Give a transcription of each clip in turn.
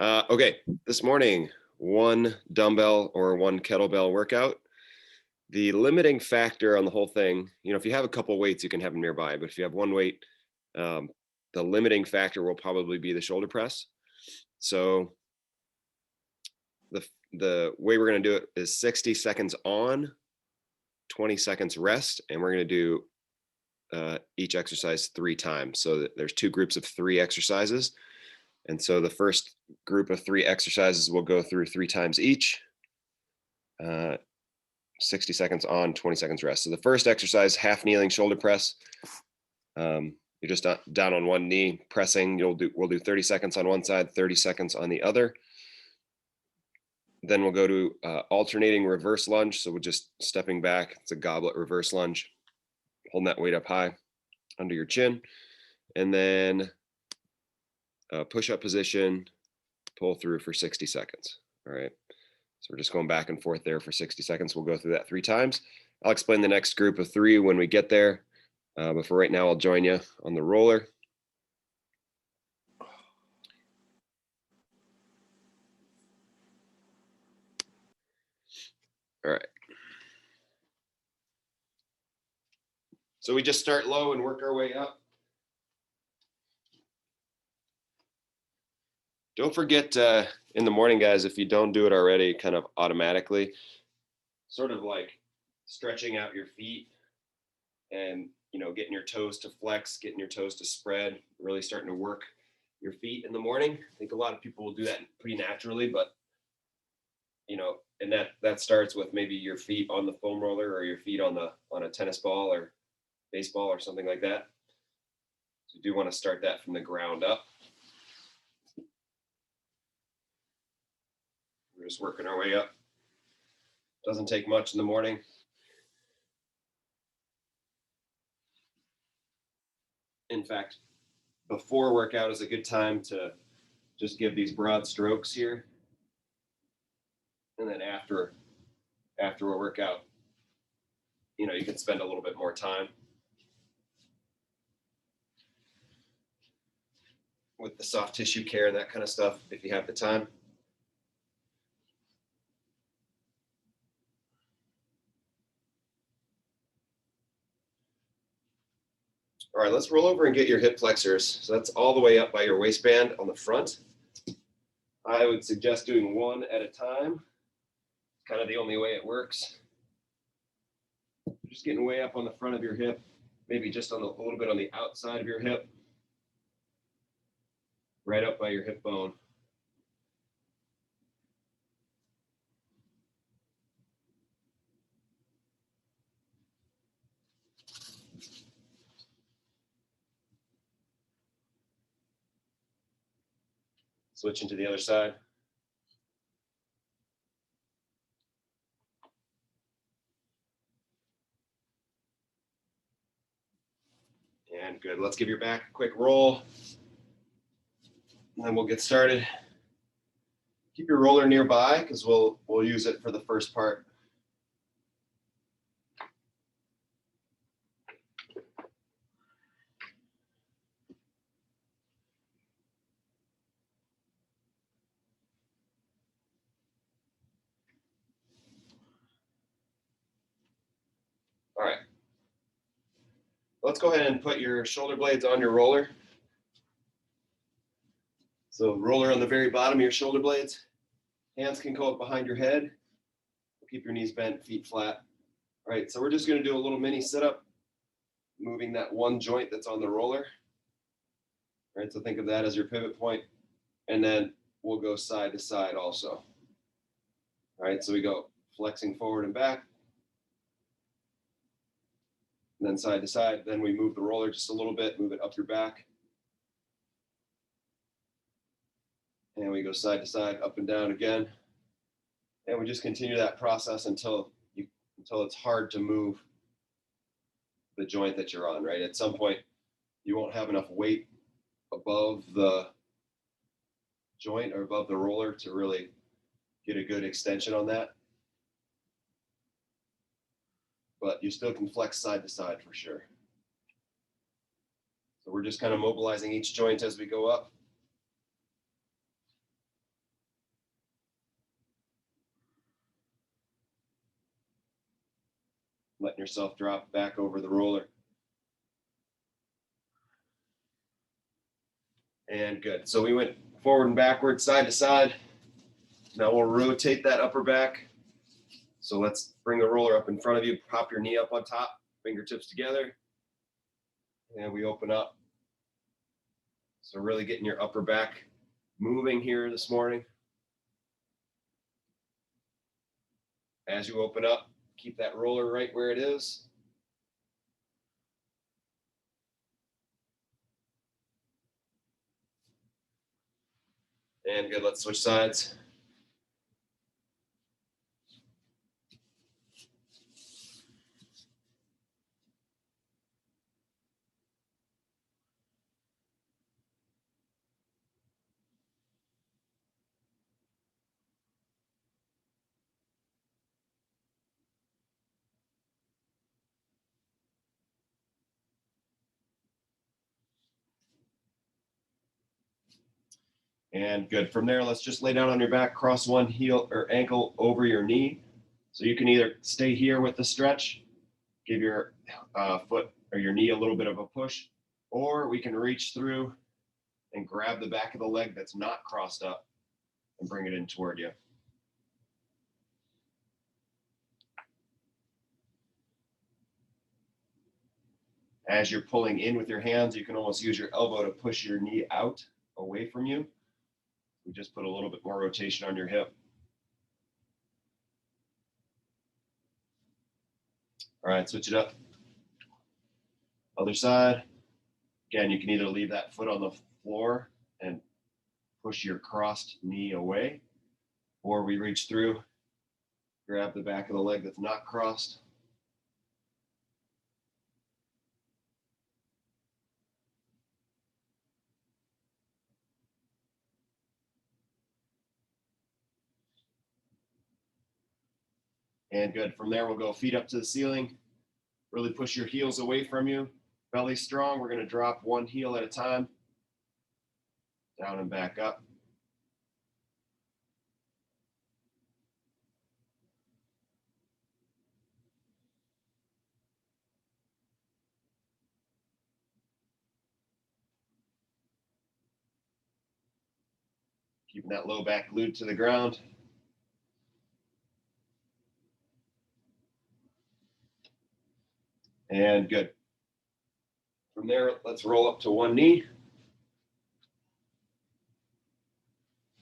Okay, this morning, one dumbbell or one kettlebell workout. The limiting factor on the whole thing, if you have a couple weights, you can have them nearby. But if you have one weight, um, the limiting factor will probably be the shoulder press. So the way we're going to do it is 60 seconds on, 20 seconds rest, and we're going to do each exercise 3 times. So there's 2 groups of 3 exercises. And so the first group of 3 exercises we'll go through 3 times each. 60 seconds on, 20 seconds rest. So the first exercise, half kneeling shoulder press. You're just down on one knee pressing. We'll do 30 seconds on one side, 30 seconds on the other. Then we'll go to alternating reverse lunge. So we're just stepping back. It's a goblet reverse lunge, holding that weight up high under your chin. And then push-up position, pull through for 60 seconds. All right. So we're just going back and forth there for 60 seconds. We'll go through that 3 times. I'll explain the next group of 3 when we get there. But for right now, I'll join you on the roller. All right. So we just start low and work our way up. Don't forget in the morning, guys, if you don't do it already, kind of automatically, sort of like stretching out your feet and, getting your toes to flex, getting your toes to spread, really starting to work your feet in the morning. I think a lot of people will do that pretty naturally, but, and that starts with maybe your feet on the foam roller or your feet on a tennis ball or baseball or something like that. So you do want to start that from the ground up. We're just working our way up. Doesn't take much in the morning. In fact, before workout is a good time to just give these broad strokes here. And then after a workout, you can spend a little bit more time with the soft tissue care and that kind of stuff if you have the time. All right, let's roll over and get your hip flexors. So that's all the way up by your waistband on the front. I would suggest doing 1 at a time. Kind of the only way it works. Just getting way up on the front of your hip, maybe just a little bit on the outside of your hip, right up by your hip bone. Switching to the other side. And good. Let's give your back a quick roll. And then we'll get started. Keep your roller nearby because we'll use it for the first part. All right. Let's go ahead and put your shoulder blades on your roller. So roller on the very bottom of your shoulder blades. Hands can go up behind your head. Keep your knees bent, feet flat. All right, so we're just going to do a little mini sit-up, moving that one joint that's on the roller. All right, so think of that as your pivot point. And then we'll go side to side also. All right, so we go flexing forward and back. And then side to side. Then we move the roller just a little bit, move it up your back. And we go side to side, up and down again. And we just continue that process until it's hard to move the joint that you're on, right? At some point, you won't have enough weight above the joint or above the roller to really get a good extension on that. But you still can flex side to side for sure. So we're just kind of mobilizing each joint as we go up. letting yourself drop back over the roller. And good. So we went forward and backward, side to side. Now we'll rotate that upper back. So let's bring the roller up in front of you, pop your knee up on top, fingertips together, and we open up. So really getting your upper back moving here this morning. As you open up, keep that roller right where it is. And good, let's switch sides. And good. From there, let's just lay down on your back, cross one heel or ankle over your knee. So you can either stay here with the stretch, give your foot or your knee a little bit of a push, or we can reach through and grab the back of the leg that's not crossed up and bring it in toward you. As you're pulling in with your hands, you can almost use your elbow to push your knee out away from you. We just put a little bit more rotation on your hip. All right, switch it up. Other side. Again, you can either leave that foot on the floor and push your crossed knee away, or we reach through, grab the back of the leg that's not crossed. And good. From there, we'll go feet up to the ceiling. Really push your heels away from you. Belly strong. We're going to drop one heel at a time. Down and back up. Keeping that low back glued to the ground. And good. From there, let's roll up to one knee.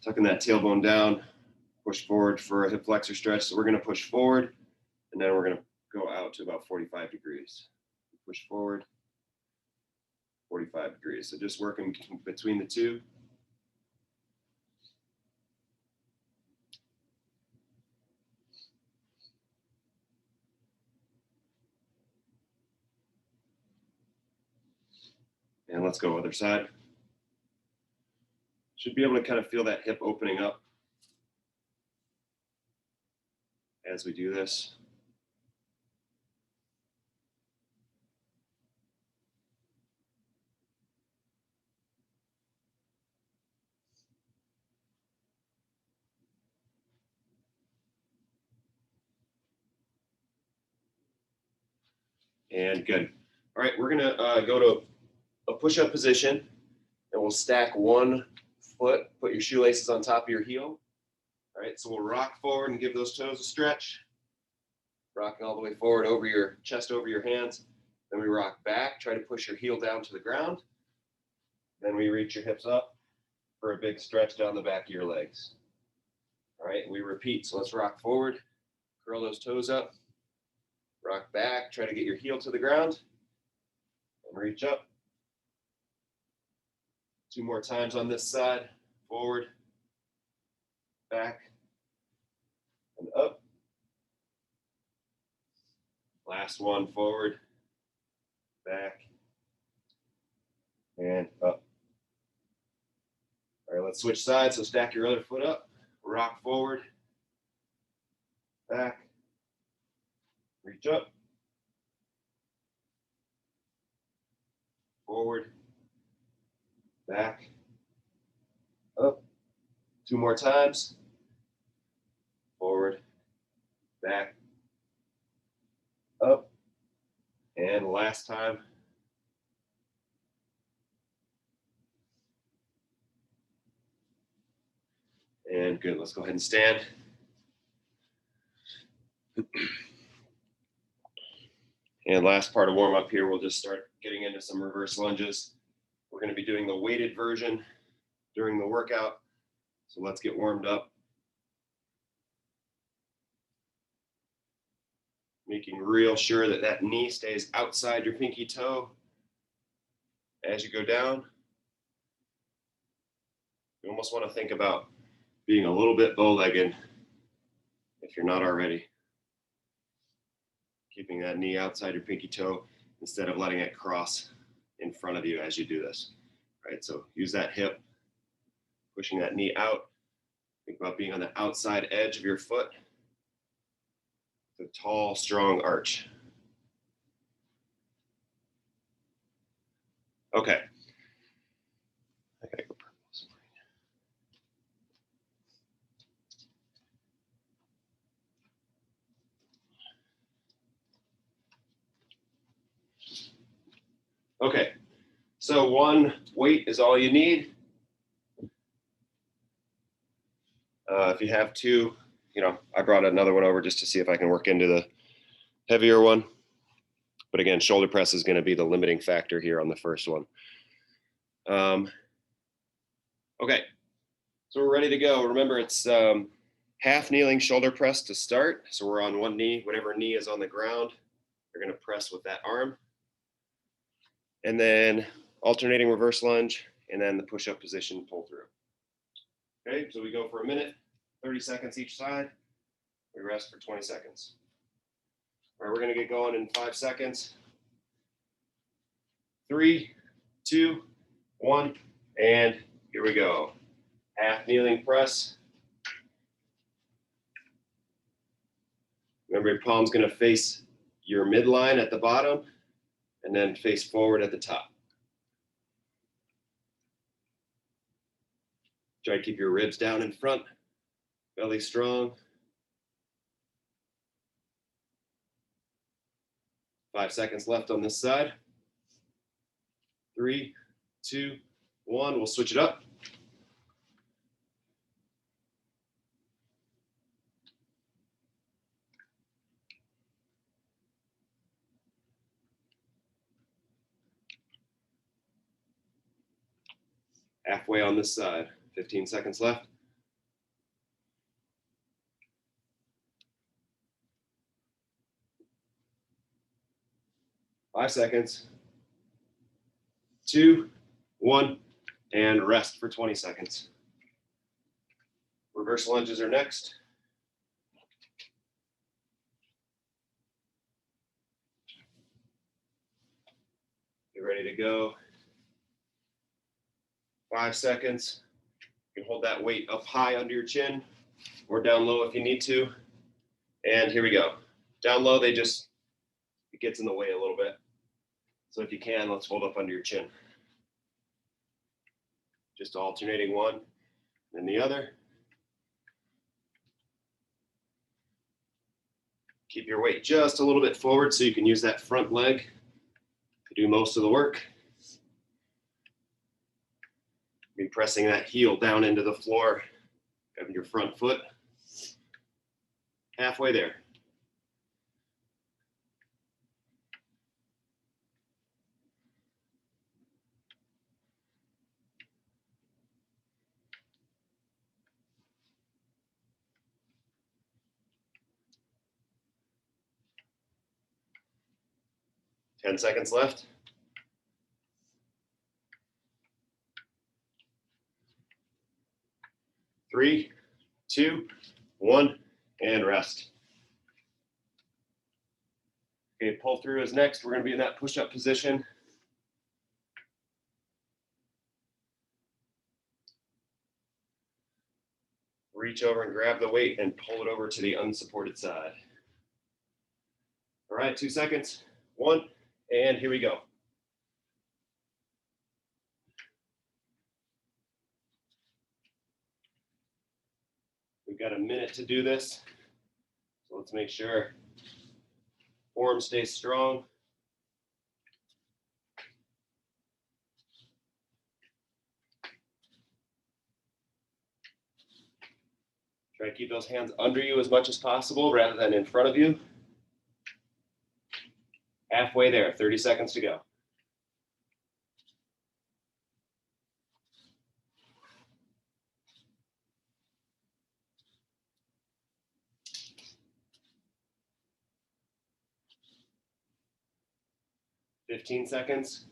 Tucking that tailbone down, push forward for a hip flexor stretch. So we're going to push forward, and then we're going to go out to about 45 degrees. Push forward, 45 degrees. So just working between the two. And let's go other side. Should be able to kind of feel that hip opening up as we do this. And good. All right, we're gonna go to a push-up position, and we'll stack one foot, put your shoelaces on top of your heel. All right, so we'll rock forward and give those toes a stretch. Rocking all the way forward over your chest, over your hands. Then we rock back, try to push your heel down to the ground. Then we reach your hips up for a big stretch down the back of your legs. All right, we repeat. So let's rock forward, curl those toes up, rock back, try to get your heel to the ground, and reach up. 2 more times on this side, forward, back, and up. Last one, forward, back, and up. All right, let's switch sides. So stack your other foot up, rock forward, back, reach up, forward, back, up. 2 more times, forward, back, up. And last time. And good, let's go ahead and stand. And last part of warm up here, we'll just start getting into some reverse lunges. We're going to be doing the weighted version during the workout. So let's get warmed up. Making real sure that that knee stays outside your pinky toe as you go down. You almost want to think about being a little bit bow-legged if you're not already. Keeping that knee outside your pinky toe instead of letting it cross in front of you as you do this. All right, so use that hip, pushing that knee out. Think about being on the outside edge of your foot. The tall, strong arch. Okay. I gotta go purple this morning. Okay, so one weight is all you need. If you have two, I brought another one over just to see if I can work into the heavier one. But again, shoulder press is going to be the limiting factor here on the first one. Okay, so we're ready to go. Remember, it's half kneeling shoulder press to start. So we're on one knee. Whatever knee is on the ground, you're going to press with that arm. And then alternating reverse lunge, and then the push-up position, pull through. Okay, so we go for a minute, 30 seconds each side. We rest for 20 seconds. All right, we're going to get going in 5 seconds. 3, 2, 1, and here we go. Half kneeling press. Remember, your palm's going to face your midline at the bottom and then face forward at the top. Try to keep your ribs down in front, belly strong. 5 seconds left on this side. 3, 2, 1. We'll switch it up. Halfway on this side. 15 seconds left. Five seconds. 2, 1, and rest for 20 seconds. Reverse lunges are next. Get ready to go. 5 seconds. You can hold that weight up high under your chin or down low if you need to. And here we go. Down low, it gets in the way a little bit. So if you can, let's hold up under your chin. Just alternating one and the other. Keep your weight just a little bit forward so you can use that front leg to do most of the work. Be pressing that heel down into the floor of your front foot. Halfway there. Ten seconds left. 3, 2, 1, and rest. Okay, pull through is next. We're going to be in that push-up position. Reach over and grab the weight and pull it over to the unsupported side. All right, 2 seconds. 1, and here we go. We've got a minute to do this. So let's make sure form stays strong. Try to keep those hands under you as much as possible rather than in front of you. Halfway there, 30 seconds to go. Fifteen seconds.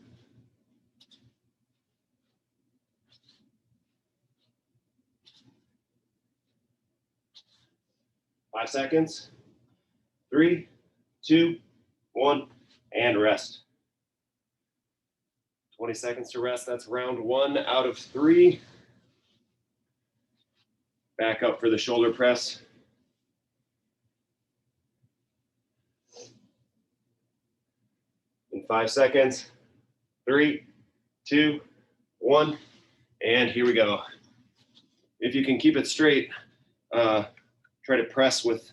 5 seconds. 3, 2, 1, and rest. 20 seconds to rest. That's round 1 out of 3. Back up for the shoulder press. In 5 seconds. 3, 2, 1, and here we go. If you can keep it straight, try to press with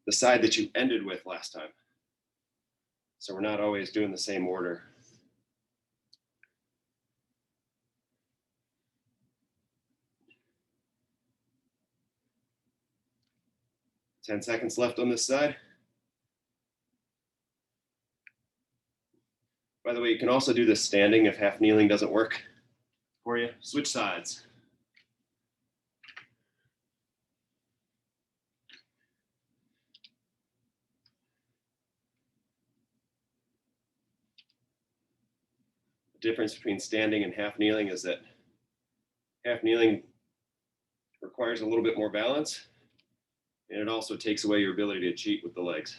the side that you ended with last time. So we're not always doing the same order. Ten seconds left on this side. By the way, you can also do this standing if half kneeling doesn't work for you. Switch sides. The difference between standing and half kneeling is that half kneeling requires a little bit more balance, and it also takes away your ability to cheat with the legs.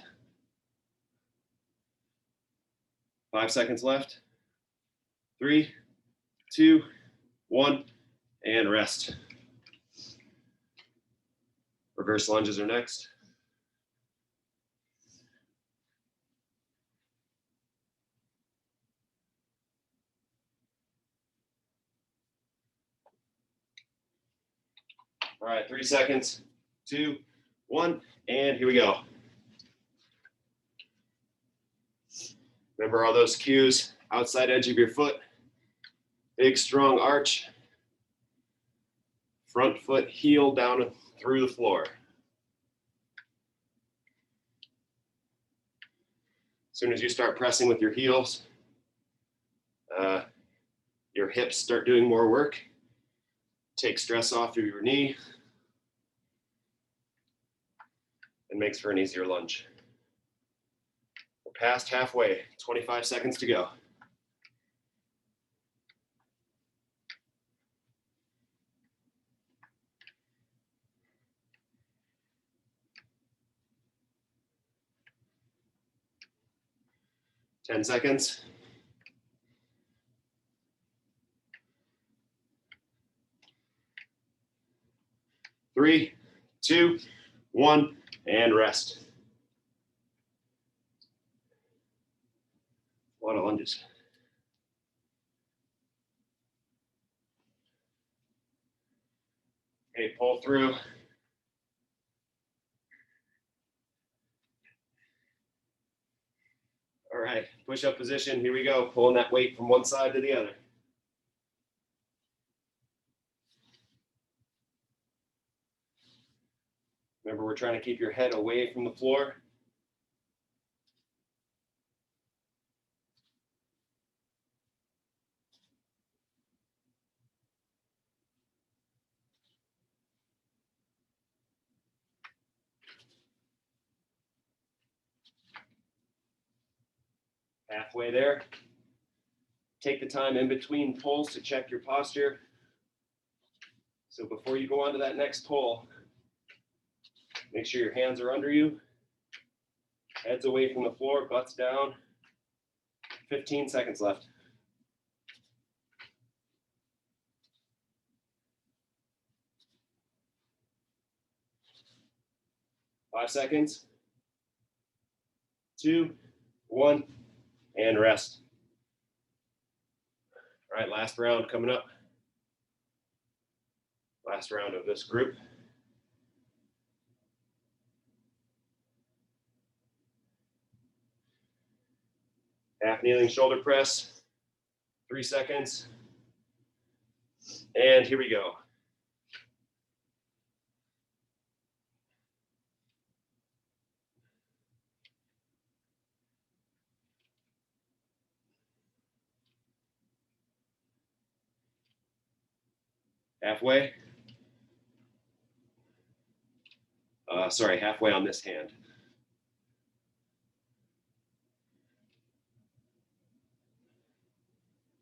5 seconds left. 3, 2, 1, and rest. Reverse lunges are next. All right, 3 seconds, 2, 1, and here we go. Remember all those cues, outside edge of your foot, big strong arch, front foot heel down through the floor. As soon as you start pressing with your heels, your hips start doing more work. Take stress off of your knee and makes for an easier lunge. We're past halfway, 25 seconds to go. Ten seconds. 3, 2, 1, and rest. A lot of lunges. Okay, pull through. All right, push-up position. Here we go. Pulling that weight from one side to the other. Remember, we're trying to keep your head away from the floor. Halfway there. Take the time in between pulls to check your posture. So before you go on to that next pull, make sure your hands are under you, head's away from the floor, butts down. 15 seconds left. 5 seconds. 2, 1, and rest. All right, last round coming up. Last round of this group. Half kneeling shoulder press, 3 seconds. And here we go. Halfway. Sorry, halfway on this hand.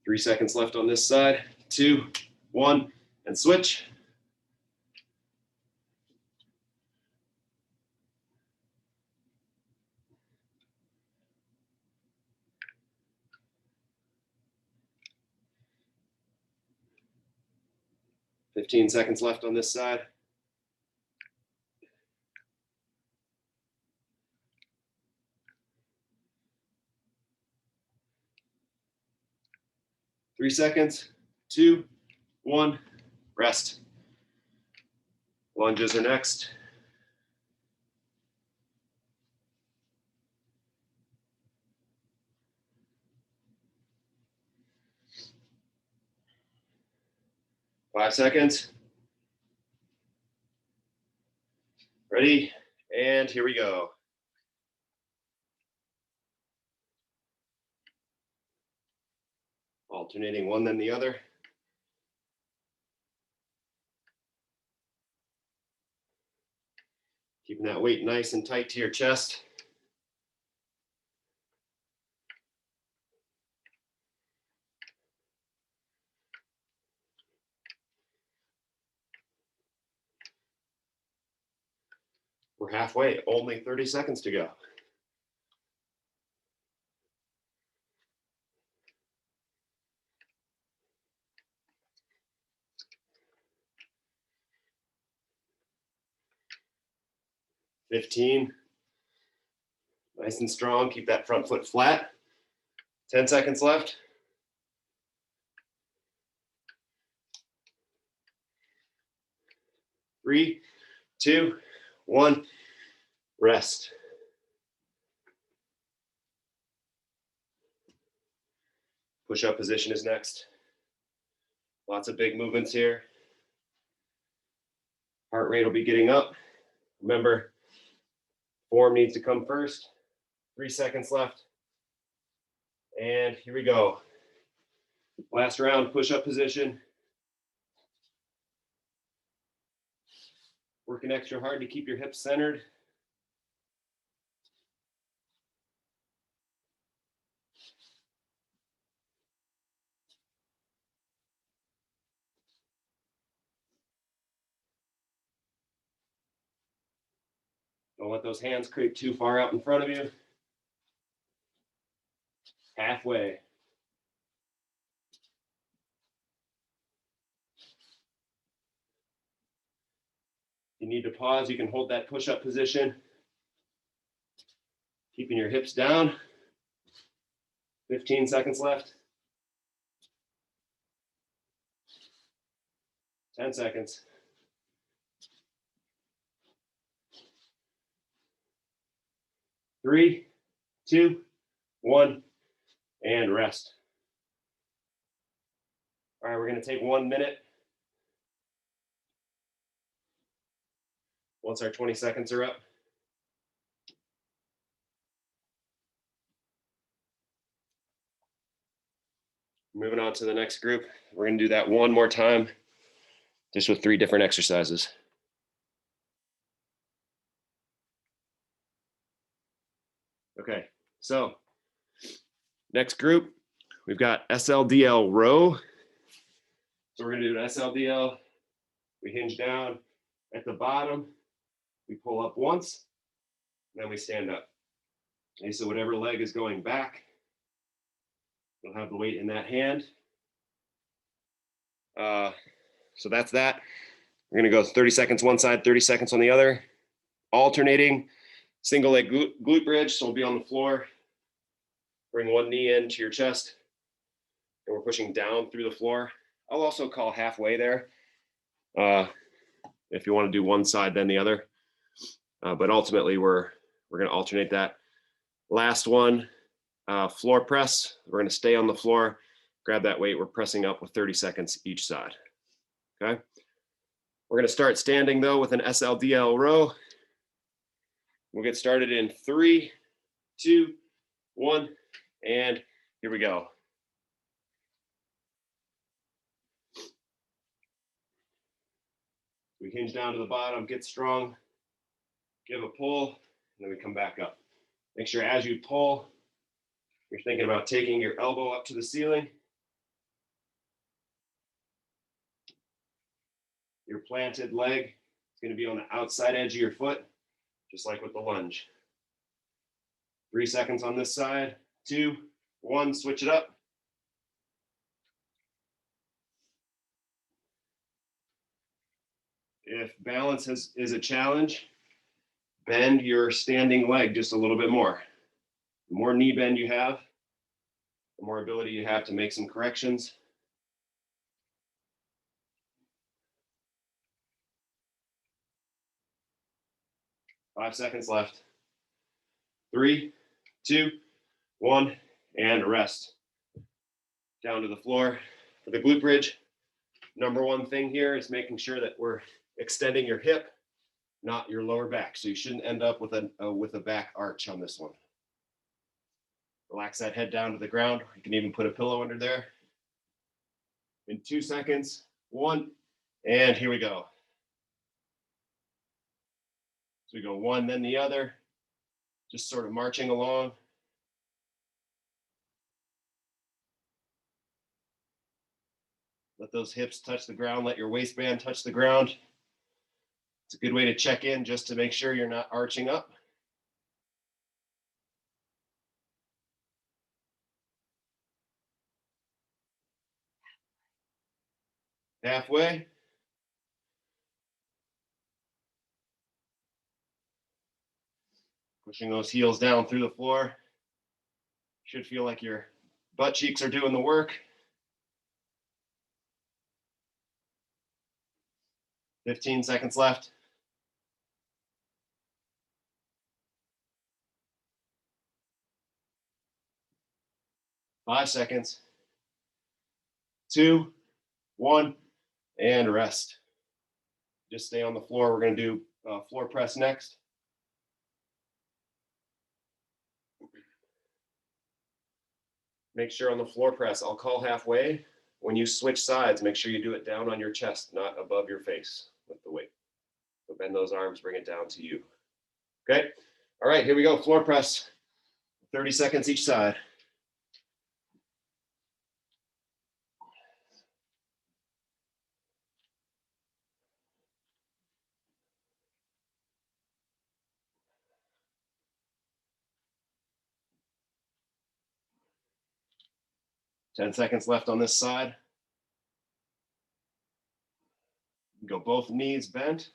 Three seconds left on this side. 2, 1, and switch. Fifteen seconds left on this side. Three seconds, 2, 1, rest. Lunges are next. Five seconds. Ready? And here we go. Alternating one then the other. Keeping that weight nice and tight to your chest. We're halfway, only 30 seconds to go. $15. Nice and strong. Keep that front foot flat. 10 seconds left. 3, 2, 1. Rest. Push-up position is next. Lots of big movements here. Heart rate will be getting up. Remember, form needs to come first. 3 seconds left. And here we go. Last round, push-up position. Working extra hard to keep your hips centered. Don't let those hands creep too far out in front of you. Halfway. You need to pause, you can hold that push-up position. Keeping your hips down. 15 seconds left. 10 seconds. 3, 2, 1, and rest. All right, we're going to take 1 minute. Once our 20 seconds are up. Moving on to the next group. We're going to do that one more time, just with 3 different exercises. Okay, so next group, we've got SLDL row. So we're going to do an SLDL. We hinge down at the bottom. We pull up once, then we stand up. Okay, so whatever leg is going back, you'll have the weight in that hand. So that's that. We're going to go 30 seconds one side, 30 seconds on the other, alternating. Single leg glute bridge, so we'll be on the floor. Bring one knee into your chest, and we're pushing down through the floor. I'll also call halfway there, if you want to do one side then the other. But ultimately, we're going to alternate that. Last one, floor press. We're going to stay on the floor, grab that weight. We're pressing up with 30 seconds each side. Okay. We're going to start standing though with an SLDL row. We'll get started in 3, 2, 1, and here we go. We hinge down to the bottom, get strong, give a pull, and then we come back up. Make sure as you pull, you're thinking about taking your elbow up to the ceiling. Your planted leg is going to be on the outside edge of your foot, just like with the lunge. 3 seconds on this side, 2, 1, switch it up. If balance is a challenge, bend your standing leg just a little bit more. The more knee bend you have, the more ability you have to make some corrections. Five seconds left. 3, 2, 1, and rest. Down to the floor for the glute bridge. Number one thing here is making sure that we're extending your hip, not your lower back. So you shouldn't end up with a back arch on this one. Relax that head down to the ground. You can even put a pillow under there. In 2 seconds, 1, and here we go. So we go one, then the other, just sort of marching along. Let those hips touch the ground. Let your waistband touch the ground. It's a good way to check in just to make sure you're not arching up. Halfway. Pushing those heels down through the floor. Should feel like your butt cheeks are doing the work. 15 seconds left. Five seconds. 2, 1, and rest. Just stay on the floor. We're going to do floor press next. Make sure on the floor press, I'll call halfway. When you switch sides, make sure you do it down on your chest, not above your face with the weight. So bend those arms, bring it down to you. Okay. All right, here we go. Floor press. 30 seconds each side. Ten seconds left on this side. Go both knees bent.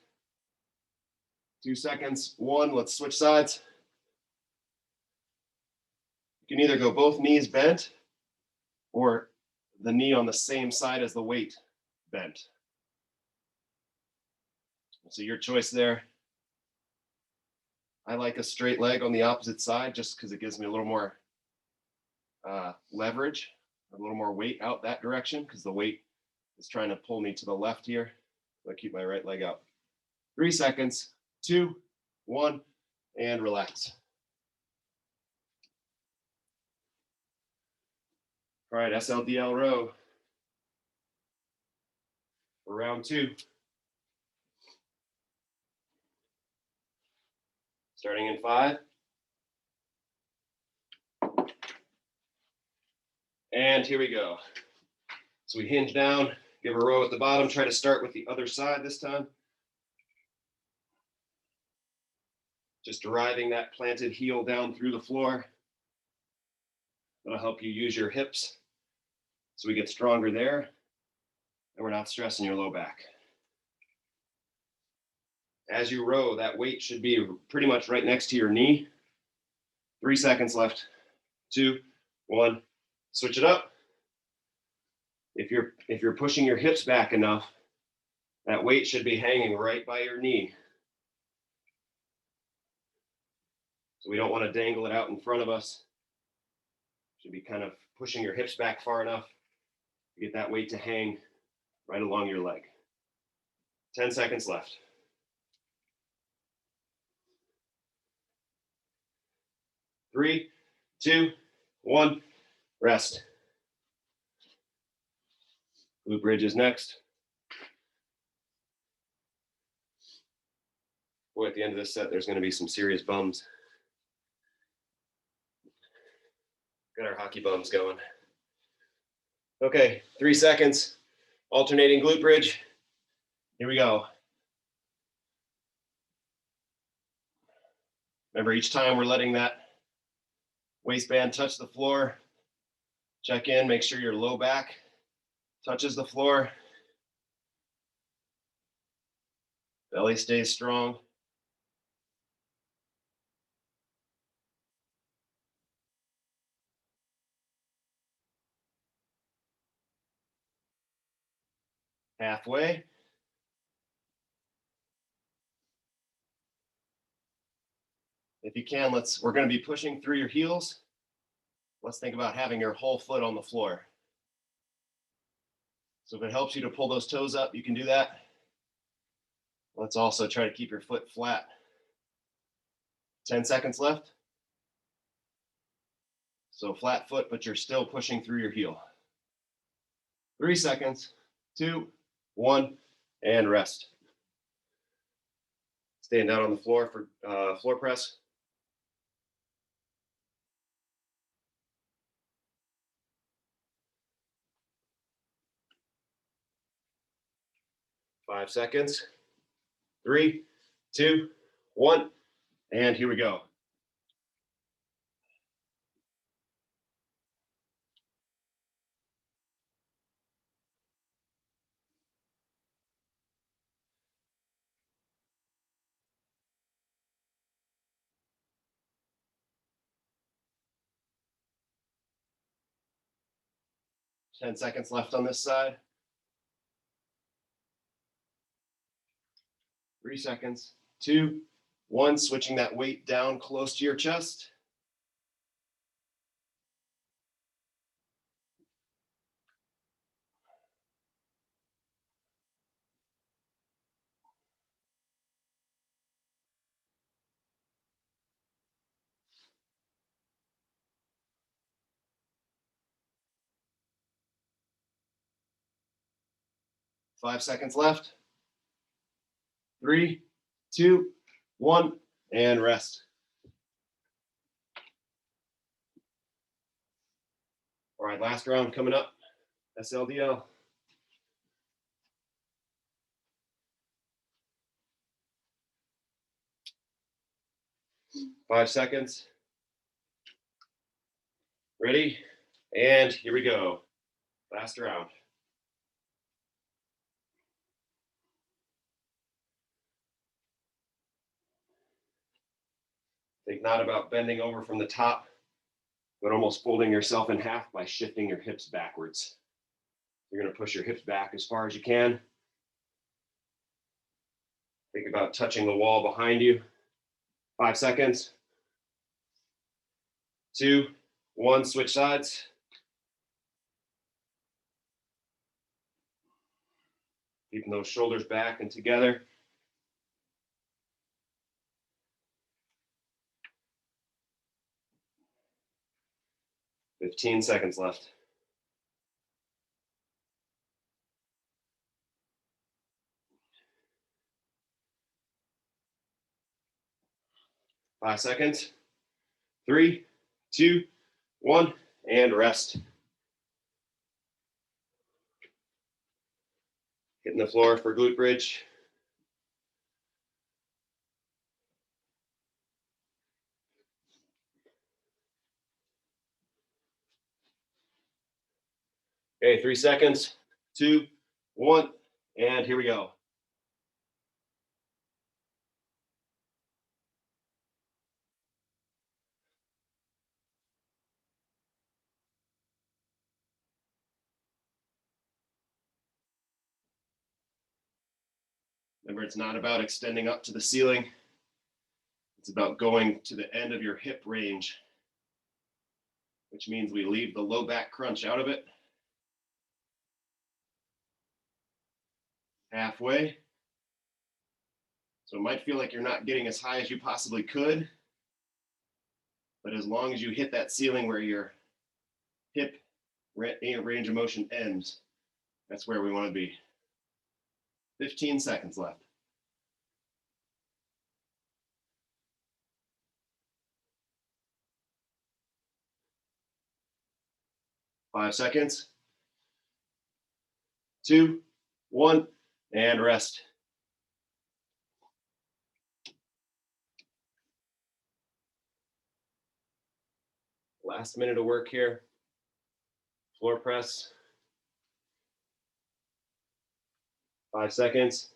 2 seconds. 1, let's switch sides. You can either go both knees bent or the knee on the same side as the weight bent. So your choice there. I like a straight leg on the opposite side just because it gives me a little more leverage, a little more weight out that direction because the weight is trying to pull me to the left here. So I keep my right leg out. 3 seconds, 2, 1, and relax. All right, SLDL row for round 2. Starting in 5. And here we go. So we hinge down, give a row at the bottom, try to start with the other side this time. Just driving that planted heel down through the floor. That'll help you use your hips so we get stronger there and we're not stressing your low back. As you row, that weight should be pretty much right next to your knee. 3 seconds left. 2, 1, switch it up. If you're pushing your hips back enough, that weight should be hanging right by your knee. So we don't want to dangle it out in front of us. Should be kind of pushing your hips back far enough to get that weight to hang right along your leg. 10 seconds left. 3, 2, 1, rest. Glute bridge is next. Boy, at the end of this set, there's going to be some serious bums. Got our hockey bums going. Okay, 3 seconds. Alternating glute bridge. Here we go. Remember, each time we're letting that waistband touch the floor. Check in, make sure your low back touches the floor. Belly stays strong. Halfway. If you can, we're going to be pushing through your heels. Let's think about having your whole foot on the floor. So if it helps you to pull those toes up, you can do that. Let's also try to keep your foot flat. 10 seconds left. So flat foot, but you're still pushing through your heel. 3 seconds, 2, 1, and rest. Staying down on the floor for floor press. Five seconds. 3, 2, 1, and here we go. Ten seconds left on this side. 3 seconds, 2, 1, switching that weight down close to your chest. Five seconds left. 3, 2, 1, and rest. All right, last round coming up, SLDL. 5 seconds. Ready? And here we go. Last round. Think not about bending over from the top, but almost folding yourself in half by shifting your hips backwards. You're going to push your hips back as far as you can. Think about touching the wall behind you. 5 seconds. 2, 1, switch sides. Keeping those shoulders back and together. Fifteen seconds left. Five seconds. 3, 2, 1, and rest. Hitting the floor for glute bridge. Okay, 3 seconds, 2, 1, and here we go. Remember, it's not about extending up to the ceiling. It's about going to the end of your hip range, which means we leave the low back crunch out of it. Halfway. So it might feel like you're not getting as high as you possibly could, but as long as you hit that ceiling where your hip range of motion ends, that's where we want to be. 15 seconds left. 5 seconds. 2, 1, and rest. Last minute of work here. Floor press. 5 seconds.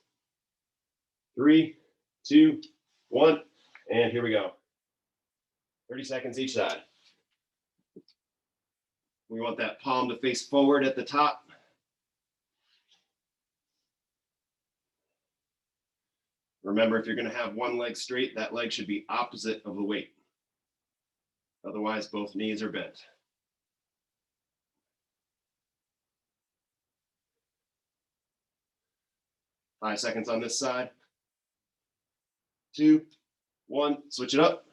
3, 2, 1, and here we go. 30 seconds each side. We want that palm to face forward at the top. Remember, if you're going to have one leg straight, that leg should be opposite of the weight. Otherwise, both knees are bent. Five seconds on this side. 2, 1, switch it up.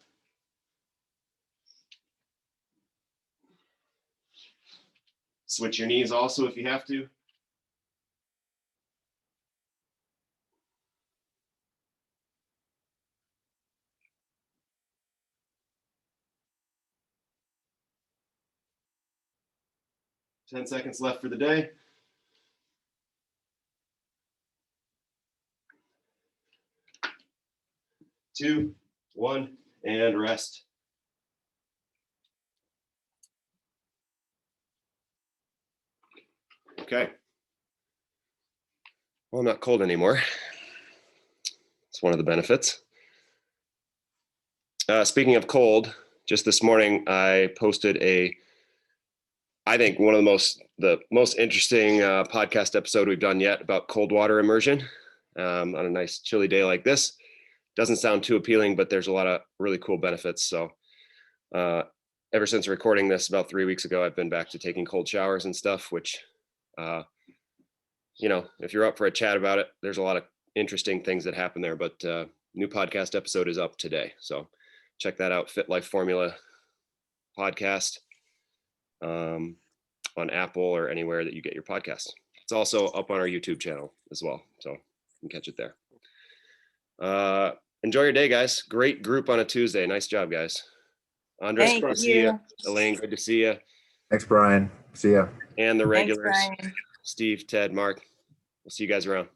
Switch your knees also if you have to. Ten seconds left for the day. Two, one, and rest. Okay. Well, I'm not cold anymore. It's one of the benefits. Speaking of cold, just this morning I posted I think one of the most interesting podcast episode we've done yet about cold water immersion on a nice chilly day like this. Doesn't sound too appealing, but there's a lot of really cool benefits. So ever since recording this about 3 weeks ago, I've been back to taking cold showers and stuff, which, you know, if you're up for a chat about it, there's a lot of interesting things that happen there, but new podcast episode is up today. So check that out. Fit Life Formula podcast on Apple or anywhere that you get your podcast. It's also up on our YouTube channel as well. So you can catch it there. Enjoy your day, guys. Great group on a Tuesday. Nice job, guys. Andres, good to see you. Elaine, good to see you. Thanks, Brian. See ya. And the regulars, Thanks, Steve, Ted, Mark. We'll see you guys around.